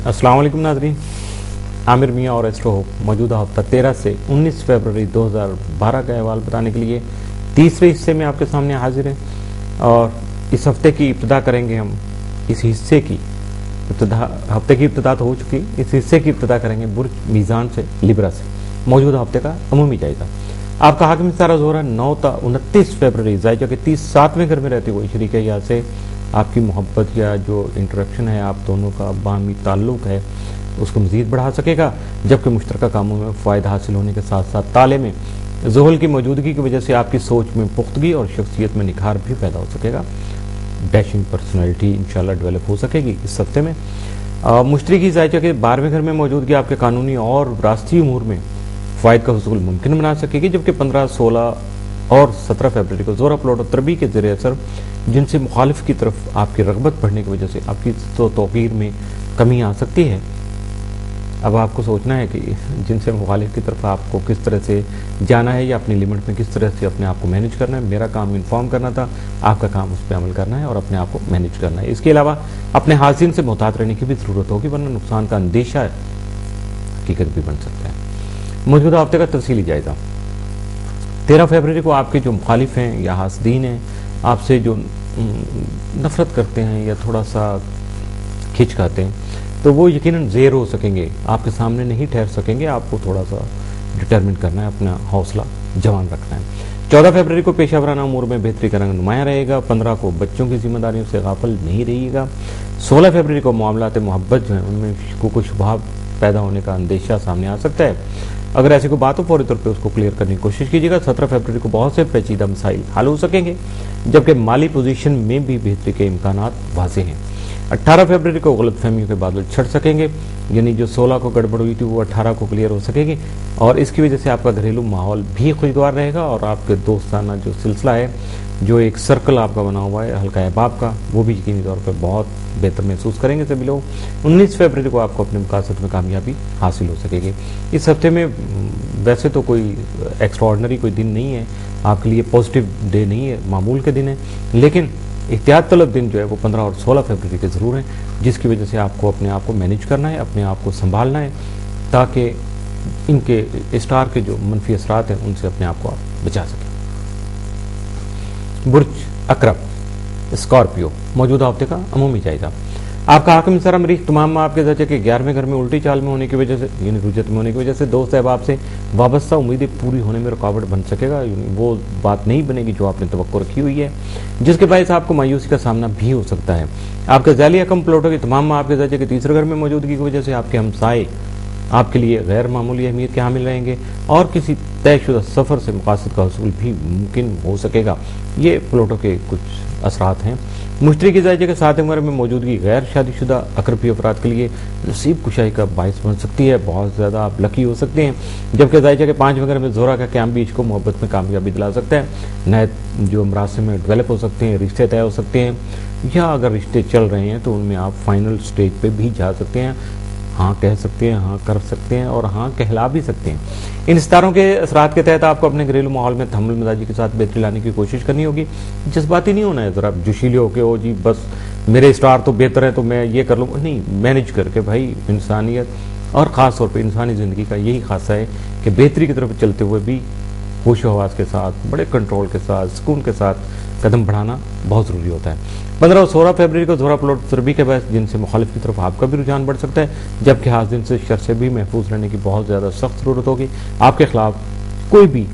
अस्सलाम वालेकुम नाज़रीन, आमिर मियाँ और एस्ट्रो होप मौजूदा हफ्ता 13 से 19 फरवरी 2012 का अहवाल बताने के लिए तीसरे हिस्से में आपके सामने हाजिर हैं। और इस हफ्ते की इब्तिदा करेंगे हम इस हिस्से की हफ्ते की इब्तिदा तो हो चुकी, इस हिस्से की इब्तिदा करेंगे बुर्ज मीज़ान से, लिब्रा से, मौजूदा हफ्ते का अमूमी जायजा। आपका हाकिम सारा जोहरा 9 ता 29 फरवरी जायजा के 37वें घर में रहते हुए शरीक हयात से आपकी मोहब्बत या जो इंटरेक्शन है आप दोनों का बाहमी ताल्लुक है उसको मज़ीद बढ़ा सकेगा, जबकि मुश्तरका कामों में फ़ायदा हासिल होने के साथ साथ ताले में ज़ुहल की मौजूदगी की वजह से आपकी सोच में पुख्तगी और शख्सियत में निखार भी पैदा हो सकेगा। डैशिंग पर्सनैलिटी इंशाल्लाह डेवलप हो सकेगी इस हफ्ते में। मुश्तरी की जायजा के 12वें घर में मौजूदगी आपके कानूनी और विरासती उमूर में फ़ायद का हुसूल मुमकिन बना सकेगी, जबकि 15, 16 और 17 फरवरी को ज़ोरा प्लॉट और तरबी के ज़रिए असर जिनसे मुखालिफ की तरफ आपकी रग़बत बढ़ने की वजह से आपकी तौक़ीर में कमी आ सकती है। अब आपको सोचना है कि जिनसे मुखालिफ की तरफ आपको किस तरह से जाना है या अपनी लिमिट में किस तरह से अपने आप को मैनेज करना है। मेरा काम इन्फॉर्म करना था, आपका काम उस पर अमल करना है और अपने आप को मैनेज करना है। इसके अलावा अपने हासिल से मुहतात रहने की भी ज़रूरत होगी, वरना नुकसान का अंदेशा हकीकत भी बन सकता है। मौजूदा हफ्ते का तफसीली जायजा। 13 फरवरी को आपके जो मुखालिफ हैं या हासदीन हैं, आपसे जो नफरत करते हैं या थोड़ा सा खिंच खाते हैं, तो वो यकीनन ज़ेर हो सकेंगे, आपके सामने नहीं ठहर सकेंगे। आपको थोड़ा सा डिटरमिन करना है, अपना हौसला जवान रखना है। 14 फरवरी को पेशावराना उमूर में बेहतरी का रंग नुमाया रहेगा। 15 को बच्चों की जिम्मेदारियों से गाफिल नहीं रहिएगा। 16 फरवरी को मामलात मोहब्बत जो है उनमें शुकूक व शुबहात पैदा होने का अंदेशा सामने आ सकता है। अगर ऐसी कोई बात हो फौरी तौर पर उसको क्लियर करने की कोशिश कीजिएगा। 17 फरवरी को बहुत से पेचीदा मसाइल हल हो सकेंगे, जबकि माली पोजीशन में भी बेहतरी के इम्कानात वाज़े हैं। 18 फरवरी को गलत फहमियों के बादल छट सकेंगे, यानी जो 16 को गड़बड़ हुई थी वो 18 को क्लियर हो सकेगी, और इसकी वजह से आपका घरेलू माहौल भी खुशगवार रहेगा और आपके दोस्ताना जो सिलसिला है, जो एक सर्कल आपका बना हुआ है हल्का अहबाब का, वो भी यकीनी तौर पर बहुत बेहतर महसूस करेंगे सभी लोग। 19 फरवरी को आपको अपने मकासद में कामयाबी हासिल हो सकेगी। इस हफ्ते में वैसे तो कोई एक्स्ट्राऑर्डिनरी कोई दिन नहीं है, आपके लिए पॉजिटिव डे नहीं है, मामूल के दिन है, लेकिन एहतियात तलब दिन जो है वो 15 और 16 फरवरी के ज़रूर हैं, जिसकी वजह से आपको अपने आप को मैनेज करना है, अपने आप को संभालना है, ताकि इनके स्टार के जो मनफी असरात हैं उनसे अपने आप को आप बचा सकें। बुर्ज अकरब स्कॉर्पियो, मौजूदा हफ्ते का अमूमी जायजा। आपका हाकिम सारा मरीख तमाम आपके दर्जे के 11वें घर में उल्टी चाल में होने की वजह से, यानी रुजत में होने की वजह से दोस्त अहबाब से वाबस्ता उम्मीदें पूरी होने में रुकावट बन सकेगा। वो बात नहीं बनेगी जो आपने तवक्को रखी हुई है, जिसके बायस आपको मायूसी का सामना भी हो सकता है। आपके जाली अकम प्लॉटों की तमाम आपके दर्जे के तीसरे घर में मौजूदगी की वजह से आपके हमसाए आपके लिए गैर मामूली अहमियत के हामिल रहेंगे और किसी तयशुदा सफ़र से मकासद का हसूल भी मुमकिन हो सकेगा। ये प्लॉटों के कुछ असरात हैं। मुश्तरी की जायजे के 7वें घर में मौजूदगी गैर शादीशुदा अकरबी अफराद के लिए नसीब कुशाई का बायस बन सकती है, बहुत ज़्यादा आप लकी हो सकते हैं, जबकि जायजे के 5वें घर में जोरा का क्याम बीच को मोहब्बत में कामयाबी दिला सकता है। नए जो मरासिम में डेवलप हो सकते हैं, रिश्ते तय हो सकते हैं, या अगर रिश्ते चल रहे हैं तो उनमें आप फाइनल स्टेज पर भी जा सकते हैं, हाँ कह सकते हैं, हाँ कर सकते हैं और हाँ कहला भी सकते हैं। इन सितारों के असरात के तहत आपको अपने घरेलू माहौल में तहम्मुल मिजाजी के साथ बेहतरी लाने की कोशिश करनी होगी। जज्बाती नहीं होना है, ज़रा जोशीले होके हो जी बस मेरे स्टार तो बेहतर है तो मैं ये कर लूँगा, नहीं, मैनेज करके भाई इंसानियत और ख़ास तौर पर इंसानी ज़िंदगी का यही खासा है कि बेहतरी की तरफ चलते हुए भी होश हवास के साथ, बड़े कंट्रोल के साथ, सुकून के साथ कदम बढ़ाना बहुत ज़रूरी होता है। 15 और 16 फरवरी को जोरा प्लॉट तरबी के बाद जिनसे मुखालिफ की तरफ आपका भी रुझान बढ़ सकता है, जबकि हाथ दिन से शर से भी महफूज रहने की बहुत ज़्यादा सख्त ज़रूरत होगी। आपके खिलाफ कोई भी,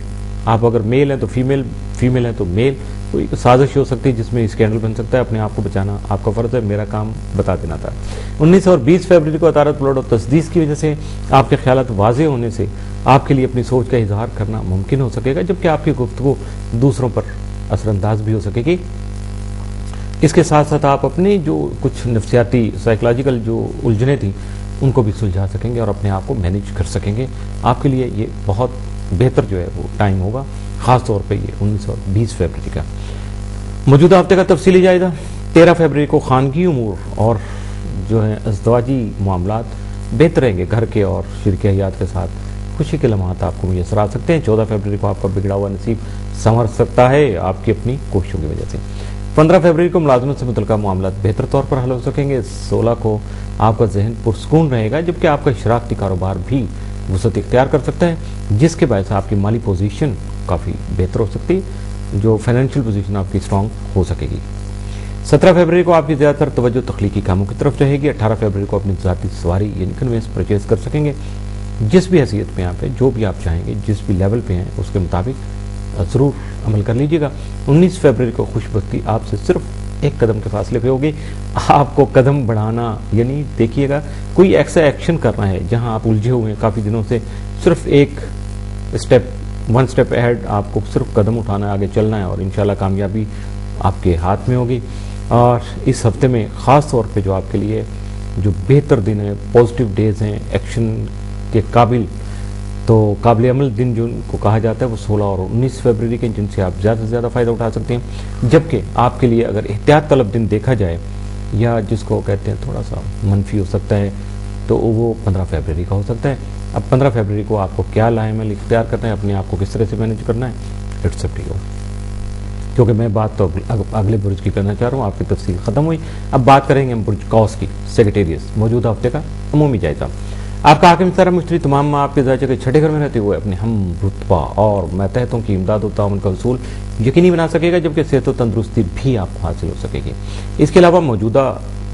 आप अगर मेल हैं तो फीमेल, फीमेल हैं तो मेल, कोई साजिश हो सकती है जिसमें स्कैंडल बन सकता है। अपने आप को बचाना आपका फ़र्ज़ है, मेरा काम बता देना था। 19 और 20 फरवरी को अतारत प्लॉट और तस्दीस की वजह से आपके ख्यालात वाज़े होने से आपके लिए अपनी सोच का इजहार करना मुमकिन हो सकेगा, जबकि आपकी गुफ्तगू दूसरों पर असरअंदाज भी हो सकेगी। इसके साथ साथ आप अपनी जो कुछ नफ्सियाती साइकोलॉजिकल जो उलझने थी उनको भी सुलझा सकेंगे और अपने आप को मैनेज कर सकेंगे। आपके लिए ये बहुत बेहतर जो है वो टाइम होगा, ख़ास तौर पे ये 19 और 20 फरवरी का। मौजूदा हफ्ते का तफसीली जायजा। 13 फरवरी को खानगी उमूर और जो है अज़दवाजी मामलात बेहतर रहेंगे, घर के और शरीक हयात के साथ खुशी के लम्हात आपको मुयसर आ सकते हैं। 14 फरवरी को आपका बिगड़ा हुआ नसीब संवर सकता है आपकी अपनी कोशिशों की वजह से। 15 फरवरी को मुलाजमत से मुतल्लिका मामलात बेहतर तौर पर हल हो सकेंगे। 16 को आपका जहन पुरसकून रहेगा, जबकि आपका शराकती कारोबार भी वसअत इख्तियार कर सकता है, जिसके बायस आपकी माली पोजीशन काफ़ी बेहतर हो सकती है, जो फाइनेंशियल पोजीशन आपकी स्ट्रॉन्ग हो सकेगी। 17 फरवरी को आपकी ज़्यादातर तवज्जो तख्लीकी कामों की तरफ रहेगी। 18 फरवरी को अपनी ज़ाती सवारी यानी कन्वेंस परचेज कर सकेंगे। जिस भी हैसियत पे यहाँ पे जो भी आप चाहेंगे, जिस भी लेवल पे हैं, उसके मुताबिक ज़रूर अमल कर लीजिएगा। 19 फरवरी को खुशबख्ती आपसे सिर्फ एक कदम के फासले पे होगी। आपको कदम बढ़ाना यानी देखिएगा कोई ऐसा एक्शन करना है जहां आप उलझे हुए हैं काफ़ी दिनों से, सिर्फ एक वन स्टेप अहेड आपको सिर्फ कदम उठाना है, आगे चलना है और इंशाल्लाह कामयाबी आपके हाथ में होगी। और इस हफ्ते में ख़ास तौर पे जो आपके लिए जो बेहतर दिन है, पॉजिटिव डेज हैं, एक्शन के काबिल तो काबिल अमल दिन जो को कहा जाता है वो 16 और 19 फरवरी के, जिनसे आप ज़्यादा से ज़्यादा फ़ायदा उठा सकते हैं। जबकि आपके लिए अगर एहतियात तलब दिन देखा जाए या जिसको कहते हैं थोड़ा सा मनफी हो सकता है, तो वो 15 फरवरी का हो सकता है। अब 15 फरवरी को आपको क्या लाएमल इख्तियार करना है, अपने आप को किस तरह से मैनेज करना है, इट्स अप टू यू। क्योंकि मैं बात तो अगले बुर्ज की करना चाह रहा हूँ, आपकी तफसील ख़त्म हुई। अब बात करेंगे हम बुर्ज कौस की, सेक्रेटेरियस, मौजूदा हफ्ते का अमूमी जायजा। आपका हाकिम सारा मुश्तरी तमाम आपके जायजे के छठे घर में रहते हुए अपने हम रुतबा और मतहतों की इमदाद और ताउन का उसूल यकीनी बना सकेगा, जबकि सेहत और तंदुरुस्ती भी आपको हासिल हो सकेगी। इसके अलावा मौजूदा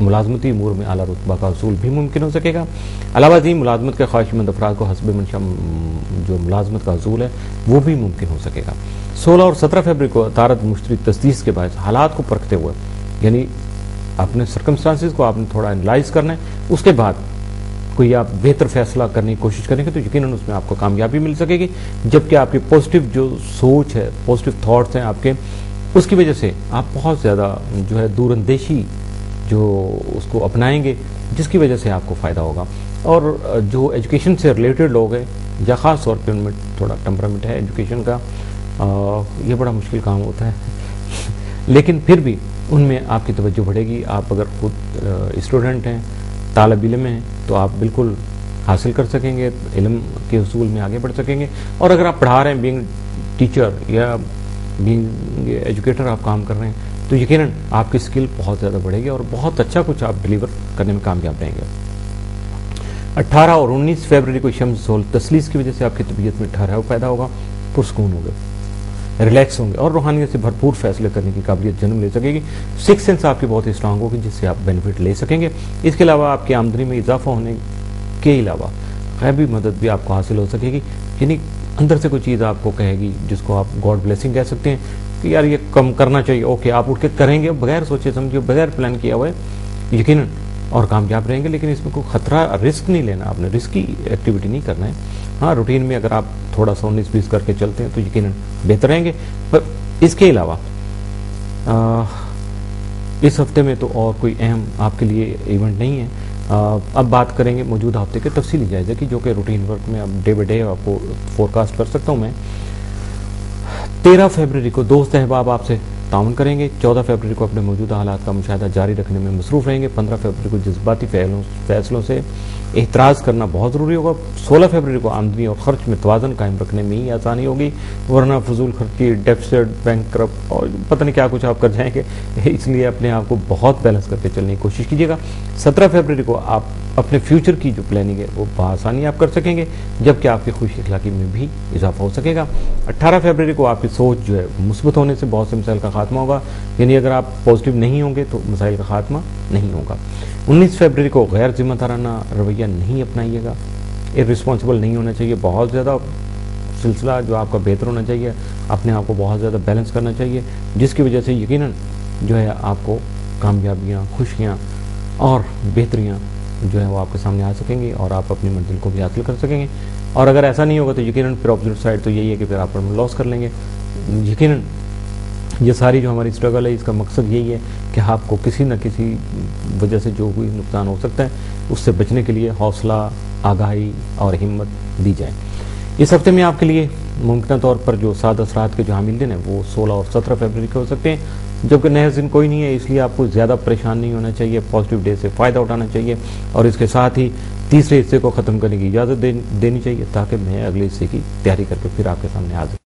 मुलाजमती अमूर में आला रुतबा का उसूल भी मुमकिन हो सकेगा। अलावा जी मुलाजमत के ख्वाहिशमंद अफराद को हस्ब मंशा जो मुलाजमत का उसूल है वो भी मुमकिन हो सकेगा। 16 और 17 फरवरी को तारद मुश्तरी तस्दीस के बाद हालात को परखते हुए यानी अपने सर्कमस्टांसिस को आपने थोड़ा एनालाइज करना है, उसके बाद कोई आप बेहतर फैसला करने की कोशिश करेंगे तो यकीनन उसमें आपको कामयाबी मिल सकेगी। जबकि आपकी पॉजिटिव जो सोच है, पॉजिटिव थॉट्स हैं आपके, उसकी वजह से आप बहुत ज़्यादा जो है दूरअंदेशी जो उसको अपनाएंगे, जिसकी वजह से आपको फ़ायदा होगा। और जो एजुकेशन से रिलेटेड लोग हैं या ख़ास तौर पर उनमें थोड़ा टेम्परामेंट है एजुकेशन का, ये बड़ा मुश्किल काम होता है लेकिन फिर भी उनमें आपकी तवज्जो बढ़ेगी। आप अगर खुद स्टूडेंट हैं, तालिब इल्म हैं, तो आप बिल्कुल हासिल कर सकेंगे, इल्म के उसूल में आगे बढ़ सकेंगे। और अगर आप पढ़ा रहे हैं, बीइंग टीचर या बीइंग एजुकेटर आप काम कर रहे हैं, तो यकीनन आपकी स्किल बहुत ज़्यादा बढ़ेगी और बहुत अच्छा कुछ आप डिलीवर करने में कामयाब रहेंगे। 18 और 19 फरवरी को शम्स और तसलीस की वजह से आपकी तबीयत में ठहराव पैदा होगा, पुरसकून होंगे, रिलैक्स होंगे और रूहानियत से भरपूर फैसले करने की काबिलियत जन्म ले सकेगी। सिक्स सेंस आपकी बहुत ही स्ट्रांग होगी, जिससे आप बेनिफिट ले सकेंगे। इसके अलावा आपकी आमदनी में इजाफा होने के अलावा गैबी मदद भी आपको हासिल हो सकेगी, यानी अंदर से कोई चीज़ आपको कहेगी जिसको आप गॉड ब्लेसिंग कह सकते हैं कि यार ये कम करना चाहिए, ओके आप उठ के करेंगे बगैर सोचे समझे, बगैर प्लान किया हुआ है, यकीनन और कामयाब रहेंगे। लेकिन इसमें कोई खतरा, रिस्क नहीं लेना, आपने रिस्की एक्टिविटी नहीं करना है। हाँ, रूटीन में अगर आप थोड़ा सा 19-20 करके चलते हैं तो यकीनन बेहतर रहेंगे। पर इसके अलावा इस हफ्ते में तो और कोई अहम आपके लिए इवेंट नहीं है। अब बात करेंगे मौजूदा हफ्ते के तफसीली जायजे की, जो कि रूटीन वर्क में अब डे बाई डे आपको फोरकास्ट कर सकता हूँ मैं। 13 फरवरी को दोस्त अहबाब आपसे ताउन करेंगे। 14 फरवरी को अपने मौजूदा हालात का मुशाहिदा जारी रखने में मसरूफ़ रहेंगे। 15 फरवरी को जज्बाती फैसलों से एहतराज़ करना बहुत ज़रूरी होगा। 16 फरवरी को आमदनी और खर्च में तवाज़न कायम रखने में ही आसानी होगी, वरना फजूल खर्ची, डेफिसिट, बैंकरप्ट और पता नहीं क्या कुछ आप कर जाएंगे। इसलिए अपने आप को बहुत बैलेंस करके चलने की कोशिश कीजिएगा। 17 फरवरी को आप अपने फ्यूचर की जो प्लानिंग है वो बआसानी आप कर सकेंगे, जबकि आपकी खुश अखलाकी में भी इजाफा हो सकेगा। 18 फरवरी को आपकी सोच जो है मुस्बत होने से बहुत से मसाइल का खात्मा होगा, यानी अगर आप पॉजिटिव नहीं होंगे तो मसाइल का खात्मा नहीं होगा। 19 फरवरी को गैर जिम्मेदाराना रवैया नहीं अपनाइएगा, इररिस्पॉन्सिबल नहीं होना चाहिए, बहुत ज़्यादा सिलसिला जो आपका बेहतर होना चाहिए, अपने आप को बहुत ज़्यादा बैलेंस करना चाहिए, जिसकी वजह से यकीनन जो है आपको कामयाबियाँ, खुशियाँ और बेहतरियाँ जो है वो आपके सामने आ सकेंगी और आप अपनी मंजिल को भी हासिल कर सकेंगे। और अगर ऐसा नहीं होगा तो यकीनन फिर ऑपोजिट साइड तो यही है कि फिर आप लॉस कर लेंगे। यकीनन ये सारी जो हमारी स्ट्रगल है, इसका मकसद यही है कि आपको किसी न किसी वजह से जो कोई नुकसान हो सकता है उससे बचने के लिए हौसला, आगाही और हिम्मत दी जाए। इस हफ्ते में आपके लिए मुमकिन तौर पर जो साद असरात के जो हामिल दिन है वो 16 और 17 फरवरी के हो सकते हैं, जबकि नया दिन कोई नहीं है, इसलिए आपको ज़्यादा परेशान नहीं होना चाहिए, पॉजिटिव डे से फ़ायदा उठाना चाहिए और इसके साथ ही तीसरे हिस्से को ख़त्म करने की इजाज़त देनी चाहिए, ताकि मैं अगले हिस्से की तैयारी करके फिर आपके सामने हाजिर